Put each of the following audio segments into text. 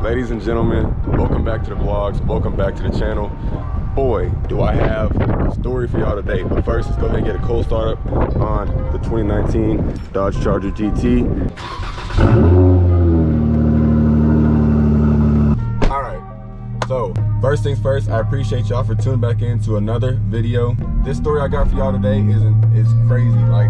Ladies and gentlemen, welcome back to the vlogs, welcome back to the channel. Boy, do I have a story for y'all today, but first let's go ahead and get a cold start up on the 2019 Dodge Charger GT. Alright, so first things first, I appreciate y'all for tuning back into another video. This story I got for y'all today is crazy. Like,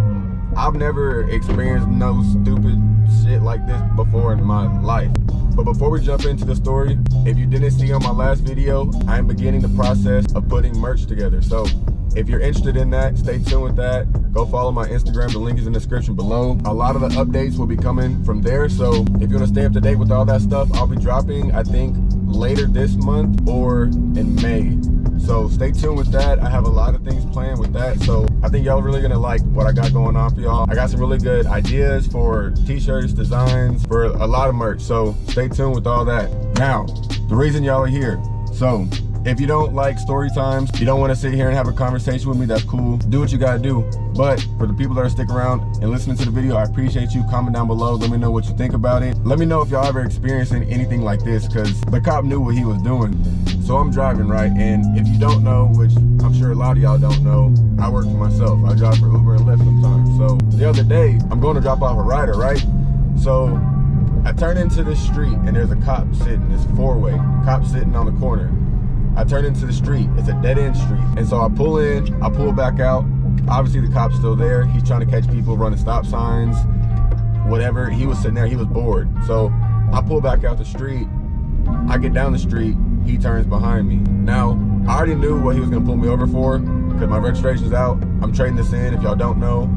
I've never experienced no stupid shit like this before in my life. But before we jump into the story, if you didn't see on my last video, I'm beginning the process of putting merch together. So if you're interested in that, stay tuned with that. Go follow my Instagram, the link is in the description below. A lot of the updates will be coming from there. So if you want to stay up to date with all that stuff, I'll be dropping, I think, later this month or in May. So stay tuned with that. I have a lot of things planned with that. So I think y'all really gonna like what I got going on for y'all. I got some really good ideas for t-shirts, designs, for a lot of merch. So stay tuned with all that. Now, the reason y'all are here. So if you don't like story times, you don't want to sit here and have a conversation with me, that's cool. Do what you gotta do. But for the people that are sticking around and listening to the video, I appreciate you. Comment down below. Let me know what you think about it. Let me know if y'all ever experienced anything like this, because the cop knew what he was doing. So I'm driving, right? And if you don't know, which I'm sure a lot of y'all don't know, I work for myself. I drive for Uber and Lyft sometimes. So the other day, I'm going to drop off a rider, right? So I turn into this street and there's a cop sitting, this four-way, cop sitting on the corner. I turn into the street, it's a dead-end street. And so I pull in, I pull back out. Obviously the cop's still there. He's trying to catch people running stop signs, whatever. He was sitting there, he was bored. So I pull back out the street, I get down the street, he turns behind me. Now, I already knew what he was gonna pull me over for because my registration's out. I'm trading this in, if y'all don't know.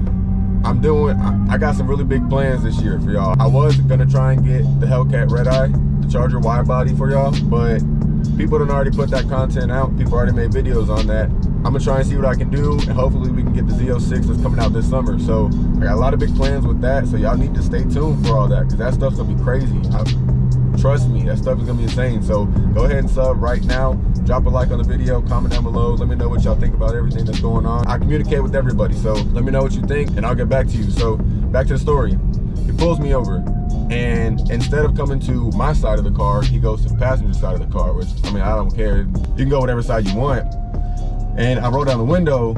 I got some really big plans this year for y'all. I was gonna try and get the Hellcat Red Eye, the Charger wide body for y'all, but people done already put that content out. People already made videos on that. I'm gonna try and see what I can do, and hopefully we can get the Z06 that's coming out this summer. So I got a lot of big plans with that, so y'all need to stay tuned for all that, because that stuff's gonna be crazy. Trust me, that stuff is gonna be insane. So go ahead and sub right now. Drop a like on the video, comment down below. Let me know what y'all think about everything that's going on. I communicate with everybody, so let me know what you think and I'll get back to you. So back to the story. He pulls me over, and instead of coming to my side of the car, he goes to the passenger side of the car, which, I mean, I don't care. You can go whatever side you want. And I roll down the window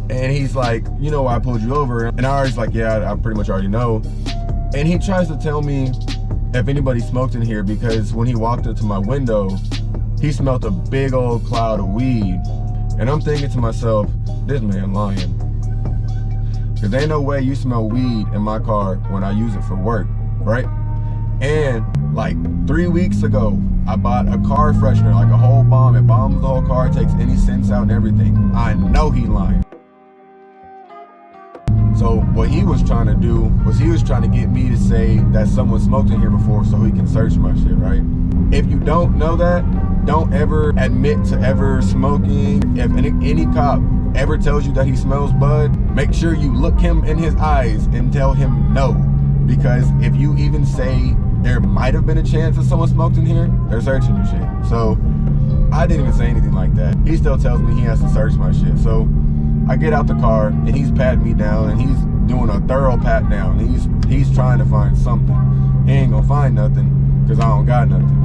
and he's like, you know why I pulled you over? And I was like, yeah, I pretty much already know. And he tries to tell me if anybody smoked in here, because when he walked up to my window, he smelled a big old cloud of weed. And I'm thinking to myself, this man lying. Because there ain't no way you smell weed in my car when I use it for work, right? And like 3 weeks ago, I bought a car freshener, like a whole bomb. It bombs the whole car, takes any scents out and everything. I know he lying. So what he was trying to do was he was trying to get me to say that someone smoked in here before so he can search my shit, right? If you don't know that, don't ever admit to ever smoking. If any cop ever tells you that he smells bud, make sure you look him in his eyes and tell him no. Because if you even say there might have been a chance that someone smoked in here, they're searching your shit. So I didn't even say anything like that. He still tells me he has to search my shit. So I get out the car and he's patting me down and he's doing a thorough pat down. He's trying to find something. He ain't gonna find nothing because I don't got nothing.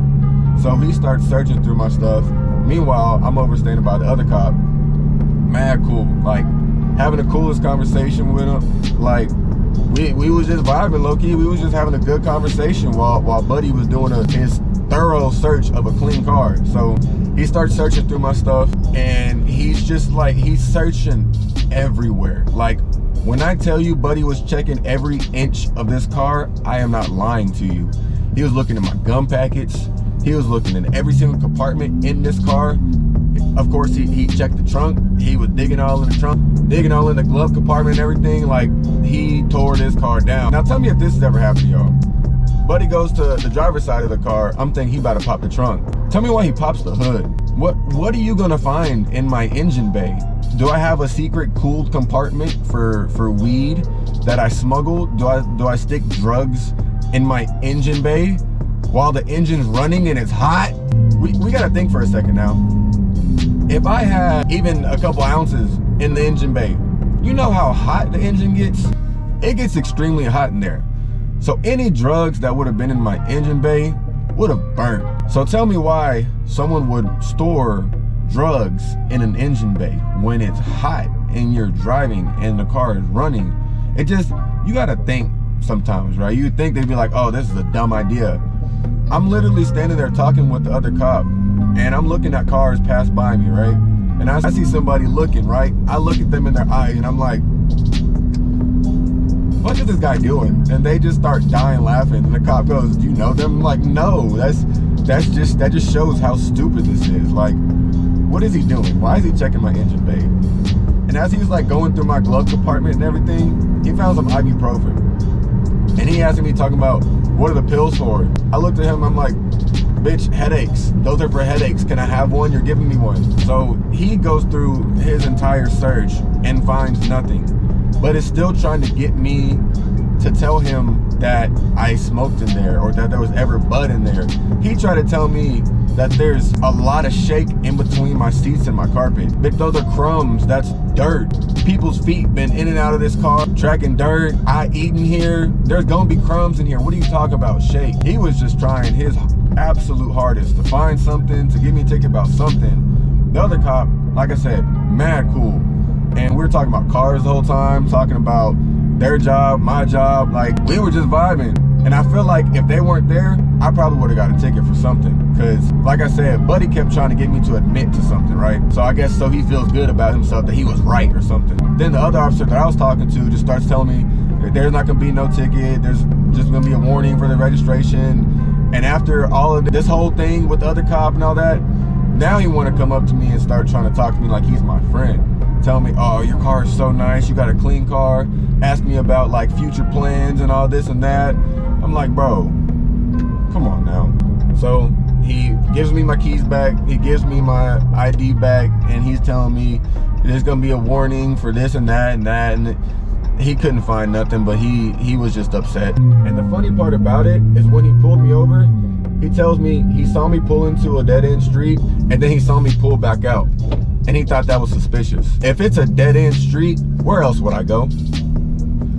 So he starts searching through my stuff. Meanwhile, I'm over standing by the other cop. Mad cool, like having the coolest conversation with him. Like we was just vibing low key. We was just having a good conversation while Buddy was doing his thorough search of a clean car. So he starts searching through my stuff and he's just like, he's searching everywhere. Like when I tell you Buddy was checking every inch of this car, I am not lying to you. He was looking at my gum packets. He was looking in every single compartment in this car. Of course, he checked the trunk. He was digging all in the trunk, digging all in the glove compartment and everything. Like, he tore this car down. Now tell me if this has ever happened to y'all. Buddy goes to the driver's side of the car. I'm thinking he about to pop the trunk. Tell me why he pops the hood. What are you gonna find in my engine bay? Do I have a secret cooled compartment for weed that I smuggled? Do I stick drugs in my engine bay while the engine's running and it's hot? We gotta think for a second now. If I had even a couple ounces in the engine bay, you know how hot the engine gets? It gets extremely hot in there. So any drugs that would have been in my engine bay would have burnt. So tell me why someone would store drugs in an engine bay when it's hot and you're driving and the car is running. It just, you gotta think sometimes, right? You think they'd be like, oh, this is a dumb idea. I'm literally standing there talking with the other cop, and I'm looking at cars pass by me, right? And I see somebody looking, right? I look at them in their eyes and I'm like, what is this guy doing? And they just start dying laughing. And the cop goes, do you know them? I'm like, no, that just shows how stupid this is. Like, what is he doing? Why is he checking my engine bay? And as he was like going through my glove compartment and everything, he found some ibuprofen. And he asked me, talking about, what are the pills for? I looked at him, I'm like, bitch, headaches. Those are for headaches. Can I have one? You're giving me one. So he goes through his entire search and finds nothing, but is still trying to get me to tell him that I smoked in there or that there was ever bud in there. He tried to tell me that there's a lot of shake in between my seats and my carpet. But those are crumbs, that's dirt. People's feet been in and out of this car, tracking dirt. I eat in here, there's gonna be crumbs in here. What are you talking about, shake? He was just trying his absolute hardest to find something, to give me a ticket about something. The other cop, like I said, mad cool. And we were talking about cars the whole time, talking about their job, my job. Like, we were just vibing. And I feel like if they weren't there, I probably would have got a ticket for something. Because, like I said, Buddy kept trying to get me to admit to something, right? So I guess so he feels good about himself that he was right or something. Then the other officer that I was talking to just starts telling me that there's not going to be no ticket. There's just going to be a warning for the registration. And after all of this whole thing with the other cop and all that, now he want to come up to me and start trying to talk to me like he's my friend. Tell me, oh, your car is so nice, you got a clean car. Ask me about like future plans and all this and that. I'm like, bro, come on now. So he gives me my keys back, he gives me my ID back, and he's telling me there's gonna be a warning for this and that and that, and he couldn't find nothing, but he was just upset. And the funny part about it is when he pulled me over, he tells me he saw me pull into a dead-end street, and then he saw me pull back out. And he thought that was suspicious. If it's a dead-end street, where else would I go?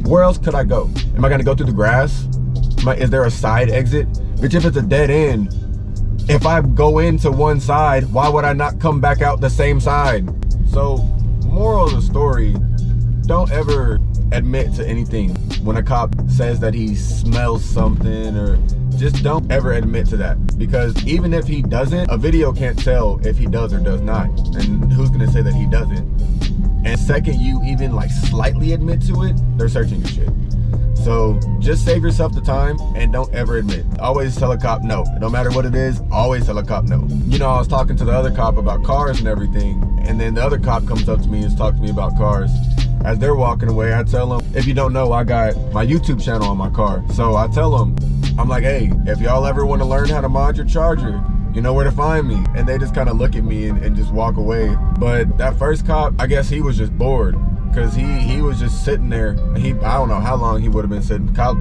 Where else could I go? Am I gonna go through the grass? Is there a side exit? Which if it's a dead end, if I go into one side, why would I not come back out the same side? So, moral of the story, don't ever admit to anything. When a cop says that he smells something, or just don't ever admit to that, because even if he doesn't, a video can't tell if he does or does not, and who's gonna say that he doesn't? And second you even like slightly admit to it, they're searching your shit. So just save yourself the time and don't ever admit. Always tell a cop no. No matter what it is, always tell a cop no. You know, I was talking to the other cop about cars and everything, and then the other cop comes up to me and is talking to me about cars. As they're walking away, I tell them, if you don't know, I got my YouTube channel on my car. So I tell them, I'm like, hey, if y'all ever want to learn how to mod your charger, you know where to find me. And they just kind of look at me and just walk away. But that first cop, I guess he was just bored, because he was just sitting there. I don't know how long he would have been sitting. Cop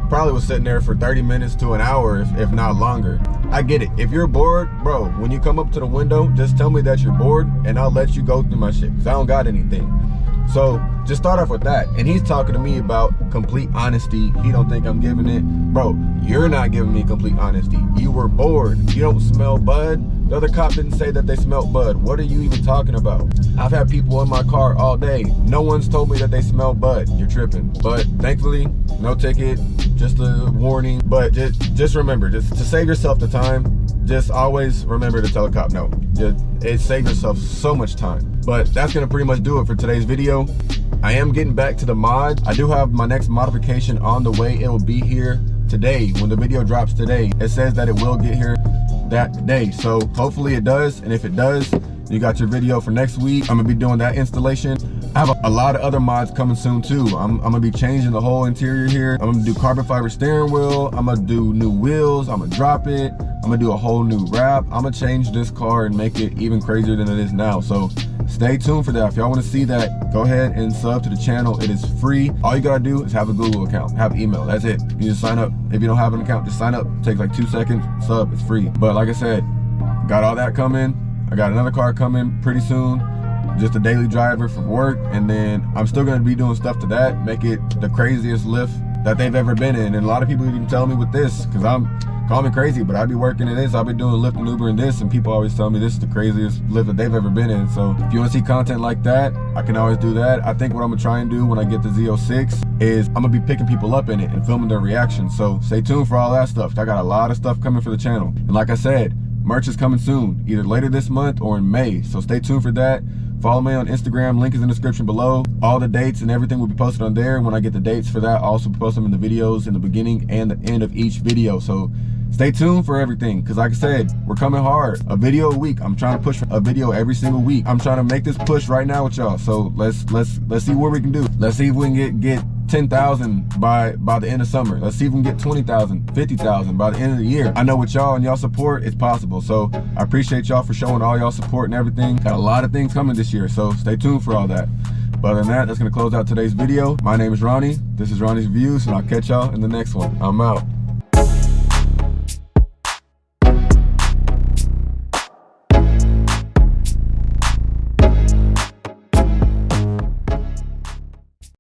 probably was sitting there for 30 minutes to an hour, if not longer. I get it. If you're bored, bro, when you come up to the window, just tell me that you're bored and I'll let you go through my shit, because I don't got anything. So just start off with that. And he's talking to me about complete honesty. He don't think I'm giving it. Bro, you're not giving me complete honesty. You were bored. You don't smell bud. The other cop didn't say that they smelled bud. What are you even talking about? I've had people in my car all day. No one's told me that they smell bud. You're tripping. But thankfully, no ticket, just a warning. But just remember, just to save yourself the time, just always remember to tell a cop no. It saves yourself so much time. But that's gonna pretty much do it for today's video. I am getting back to the mod. I do have my next modification on the way. It will be here today. When the video drops today, it says that it will get here that day. So hopefully it does. And if it does, you got your video for next week. I'm gonna be doing that installation. I have a lot of other mods coming soon too. I'm gonna be changing the whole interior here. I'm gonna do carbon fiber steering wheel. I'm gonna do new wheels. I'm gonna drop it. I'm gonna do a whole new wrap. I'm gonna change this car and make it even crazier than it is now. So stay tuned for that. If y'all want to see that, go ahead and sub to the channel. It is free. All you gotta do is have a Google account, have email. That's it. You just sign up. If you don't have an account, just sign up. It takes like 2 seconds. Sub. It's free. But like I said, got all that coming. I got another car coming pretty soon. Just a daily driver for work, and then I'm still gonna be doing stuff to that, make it the craziest lift that they've ever been in. And a lot of people even tell me with this, because call me crazy, but I be working in this. I've been doing Lyft and Uber and this, and people always tell me this is the craziest Lyft that they've ever been in. So if you want to see content like that, I can always do that. I think what I'm gonna try and do when I get the Z06 is I'm gonna be picking people up in it and filming their reactions. So stay tuned for all that stuff. I got a lot of stuff coming for the channel. And like I said, merch is coming soon, either later this month or in May. So stay tuned for that. Follow me on Instagram, link is in the description below. All the dates and everything will be posted on there. When I get the dates for that, I'll also post them in the videos in the beginning and the end of each video. So stay tuned for everything, because like I said, we're coming hard. A video a week. I'm trying to push a video every single week. I'm trying to make this push right now with y'all. So let's see what we can do. Let's see if we can get 10,000 by the end of summer. Let's see if we can get 20,000, 50,000 by the end of the year. I know with y'all and y'all support, it's possible. So I appreciate y'all for showing all y'all support and everything. Got a lot of things coming this year, so stay tuned for all that. But other than that, that's gonna close out today's video. My name is Ronnie. This is Ronnie's Views, and I'll catch y'all in the next one. I'm out.